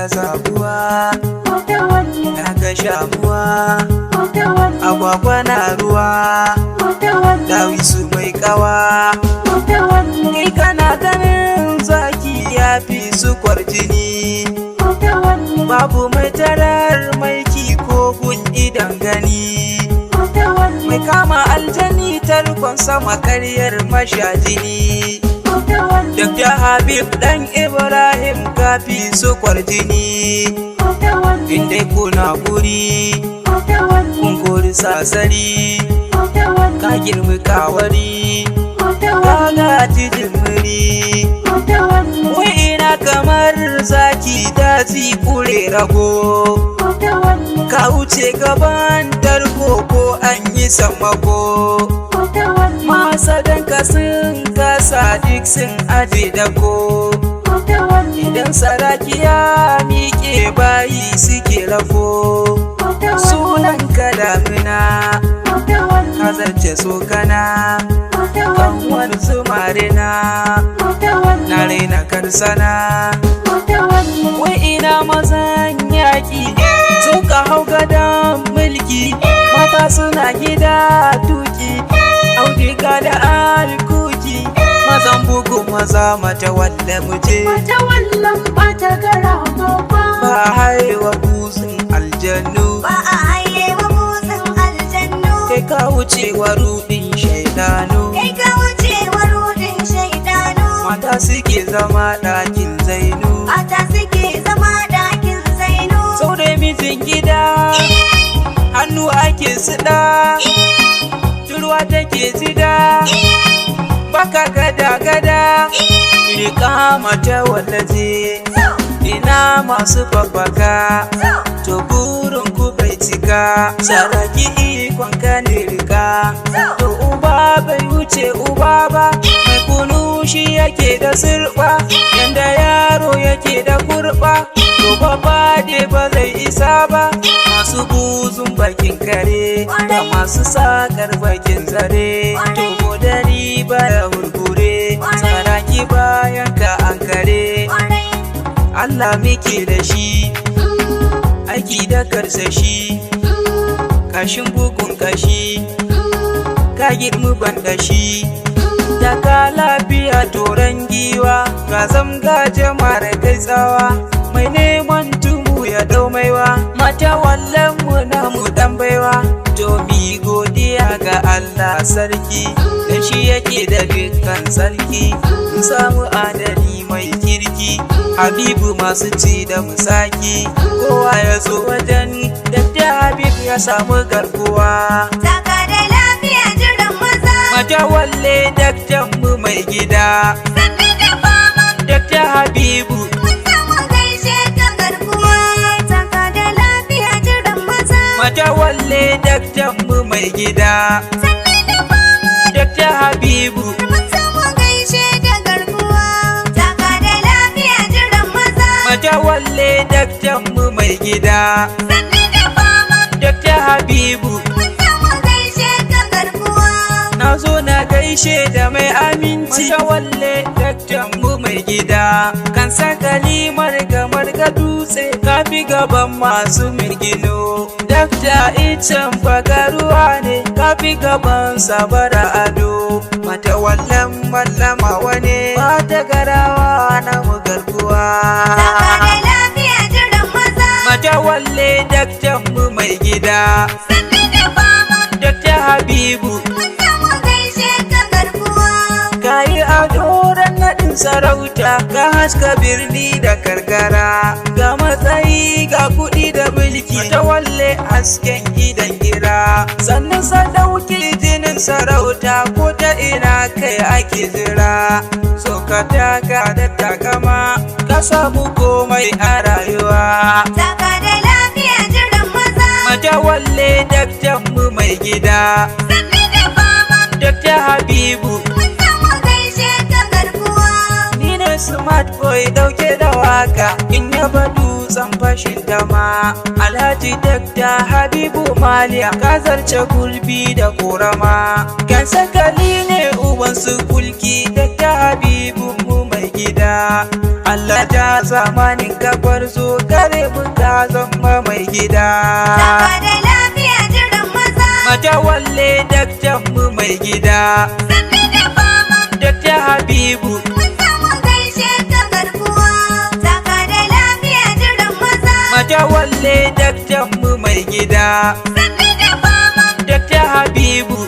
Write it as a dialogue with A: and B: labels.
A: ga zabuwa na ga shamuwa agwagwa na ruwa dawisu mai kawa ni kana ganin zaki ya fi su kwarjini babu mai tarar maiki ko gun idan gani mai kama aljani tarkon sama karyar mashajini Dr. Habib dan Ibrahim kafi su kwarjini inda kuna guri kun kori sasari ka girmi kawari ka gaji jimiri wai ina kamar zaki daji kure rago ka wuce gaban tarko ko an yi sammako masadanka sun kasa duk sun aje dako idan saraki ya miƙe bayi suke rafo sunanka damina ka zarce sokana kanwar zumarina na raina karsana wai ina mazan yaƙi suka hau gadon mulki mata suna gida tuki audiga da alkuki mazan bugu maza Matawallen muje
B: Matawallen ba ta gara
A: ba a haiwa buzin aljannu kai ka wuce wa rudin shaidanu mata suke zama ɗakin zainu sau da mijin gida hannu ake suɗa turwa take zida baka gada rika Matawallen ina masu babbaka to burin ku bai cika saraki ikon ka ne rika to uba bai wuce uba ba mai kunu shi yake da sirba yanda yaro yake da kurba to babba dai ba zai isa ba masu buzun bakin kare da masu sakar bakin zare to godari baya hurgure saraki bayan ka an kare Allah muke da shi aiki da karsashi kashin bugun kashi ka girmi bandashi da ka lafiya toron giwa ga zamga jama'ar kai tsawa mai neman tumu ya dau maiwa Matawallen mu na mu dan baiwa to mi godiya ga Allah sarki dan shi yake da dukkan sarki mun samu adali mai kirki Habibu masu ci da musaki kowa ya zo wajen Dr. Habib ya samu garkuwa
B: Taka da lafiya jiran maza
A: Matawallen daktan mu mai gida
B: sannu da fama
A: Dr. Habibu
B: mun samu gaishe ka garkuwa Taka da lafiya jiran maza
A: Matawallen daktan mu mai gida
B: sannu da fama
A: Dr. Habibu
B: mun samu gaishe ka garkuwa Taka da lafiya jiran maza
A: Matawallen daktan mu mai gida
B: sannu da fama
A: Dr. Habibu
B: mun samu gaishe ka garkuwa
A: na zo na gaishe da mai aminci Matawallen daktan mu mai gida kan sakali marga dutse kafi gaban masu mirgino dakta icen bagaruwa ne kafi gaban sabara ado Matawallen Mallamawa ne ba ta garawa na mu garkuwa
B: Taka da lafiya jiran maza
A: Matawallen daktan mu mai gida
B: sannu da fama
A: Dr. Habibu
B: mun samu gaishe ka garkuwa
A: kayi adoran naɗin sarauta ka haska birni da karkara ga matsayi ga kuɗi da mulki Matawallen hasken idan gira sannan sadauki jinin sarauta ko ta ina kai ake jira so ka taka da takama ka samu komai a rayuwa
B: Taka da lafiya jiran maza
A: Matawallen daktan mu mai gida
B: sannu da fama
A: Dr. Habibu
B: mun samu gaishe ka garkuwa
A: ni ne smart boy dauke da waka in yaba dutsen fashin dama Alhaji Dr. Habibu Maliya ka zarce gulbi da korama kan sakali ne uban su kulki Dr. Habibu mu mai gida Allah ja zamanin gabar zo kare mun ka zama mai gida.
B: Taka da lafiya jiran maza.
A: Matawalle daktan mu mai gida.
B: Sannu da fama.
A: Dakta Habibu.
B: Mun samu gaishe ka garkuwa. Taka da lafiya jiran maza.
A: Matawalle daktan mu mai gida.
B: Sannu da fama.
A: Dakta Habibu.